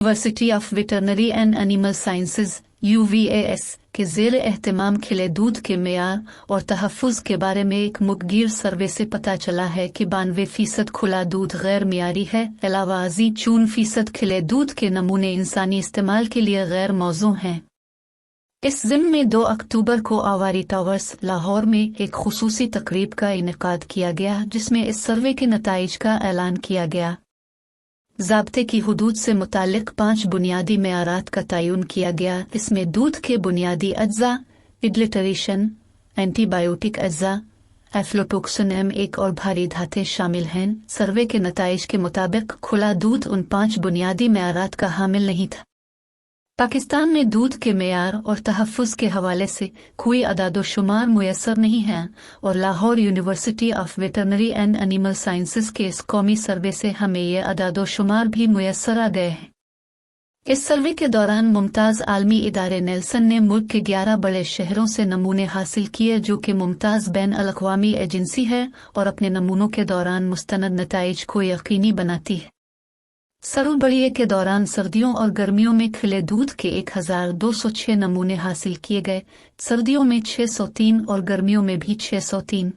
University of veterinary and animal sciences UVAS के ज़ेर एहतमाम खिले दूध के मेयार और तहफ़्फ़ुज़ के बारे में एक मुखगिर सर्वे से पता चला है कि 92% खुला दूध गैर मियारी है। अलावा 4% खिले दूध के नमूने इंसानी इस्तेमाल के लिए गैर मौजू हैं। इस ज़िम्न में 2 अक्टूबर को आवारी टावर्स लाहौर में एक खुसूसी तकरीब का इनेकाद किया गया, जिसमें इस सर्वे के नताइज का ऐलान किया गया। ज़ाब्ते की हुदूद से मुतालिक 5 बुनियादी मेयारात का तयन किया गया। इसमें दूध के बुनियादी अज्जा, एडल्ट्रेशन, एंटीबायोटिक अज्जा, एफ्लोटोक्सिन M1 और भारी धातें शामिल हैं। सर्वे के नताइज के मुताबिक खुला दूध उन 5 बुनियादी मेयारात का हामिल नहीं था। पाकिस्तान में दूध के मेयार और तहफ़्फ़ुज़ के हवाले से कोई अदादोशुमार मुयस्सर नहीं है और Lahore university of veterinary and animal sciences के इस कौमी सर्वे से हमें ये अदादोशुमार भी मुयस्सर आ गए हैं। इस सर्वे के दौरान मुमताज़ आलमी इदारे नेल्सन ने मुल्क के 11 बड़े शहरों से नमूने हासिल किए, जो कि मुमताज़ बैन अल-अक़वामी एजेंसी है और अपने नमूनों के दौरान मुस्तनद नताइज को यकीनी बनाती है। सरूबड़िए के दौरान सर्दियों और गर्मियों में खिले दूध के 1206 नमूने हासिल किए गए। सर्दियों में 603 और गर्मियों में भी 603।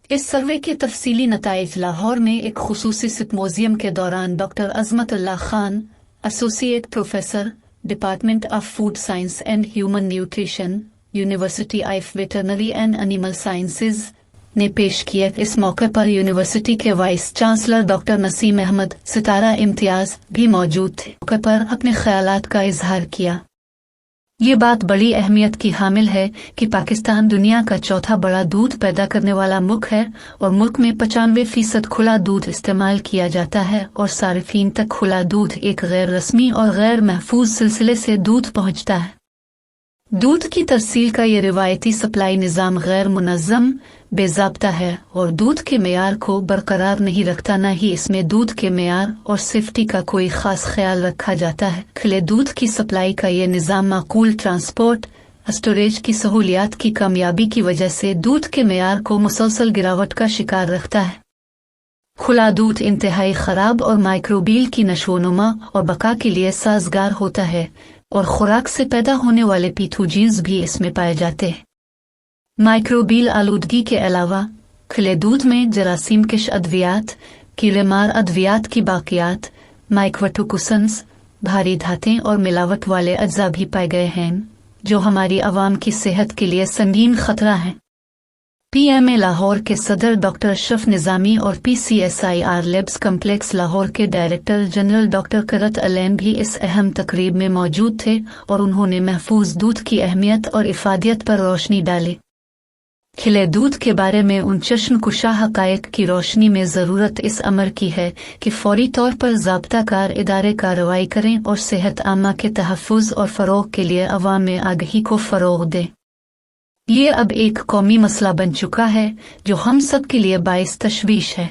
इस सर्वे के तफसीली नताइज लाहौर में एक खुसूसी सिम्पोजियम के दौरान doctor Azmatullah Khan, associate professor, department of food science and human nutrition, university of veterinary and animal sciences ने पेश किए। इस मौके पर यूनिवर्सिटी के vice chancellor doctor Naseem Ahmad, Sitara Imtiaz भी मौजूद थे। मौके पर अपने ख्यालात का इजहार किया। ये बात बड़ी अहमियत की हामिल है कि पाकिस्तान दुनिया का चौथा बड़ा दूध पैदा करने वाला मुल्क है और मुल्क में 95% खुला दूध इस्तेमाल किया जाता है और सारिफीन तक खुला दूध एक गैर रस्मी और गैर महफूज सिलसिले से दूध पहुँचता है। दूध की तरसील का ये रिवायती सप्लाई निज़ाम गैर मुनज़्ज़म, बेज़ाब्ता है और दूध के मेयार को बरकरार नहीं रखता, न ही इसमें दूध के मेयार और सेफ्टी का कोई ख़ास ख्याल रखा जाता है। खिले दूध की सप्लाई का ये निज़ाम माकूल ट्रांसपोर्ट, स्टोरेज की सहूलियात की कामयाबी की वजह से दूध के मेयार को मुसलसल गिरावट का शिकार रखता है। खुला दूध इंतहाई ख़राब और माइक्रोबियल की नशोनुमा और बका के लिए साजगार होता है और खुराक से पैदा होने वाले पैथोजेंस भी इसमें पाए जाते हैं। माइक्रोबियल आलूदगी के अलावा खिले दूध में जरासीम कश अद्वियात, कीड़ेमार अद्वियात की बाकियात, माइक्रोटोक्सिन्स, भारी धातें और मिलावट वाले अज्जा भी पाए गए हैं, जो हमारी आवाम की सेहत के लिए संगीन खतरा है। PMA लाहौर के सदर डॉक्टर अशरफ निज़ामी और PCSIR लैब्स कम्प्लेक्स लाहौर के डायरेक्टर जनरल डॉक्टर करत अलैन भी इस अहम तकरीब में मौजूद थे और उन्होंने महफूज दूध की अहमियत और इफादियत पर रोशनी डाली। खिले दूध के बारे में उन चश्मकुशा हक़ाइक़ की रोशनी में ज़रूरत इस अमर की है कि फौरी तौर पर ज़ाब्ताकार इदारे कार्रवाई करें और सेहत आमा के तहफ़्फ़ुज़ और फ़रोग़ के लिए अवाम में आगही को फ़रोग़ दें। ये अब एक कौमी मसला बन चुका है जो हम सब के लिए बाइस तशवीश है।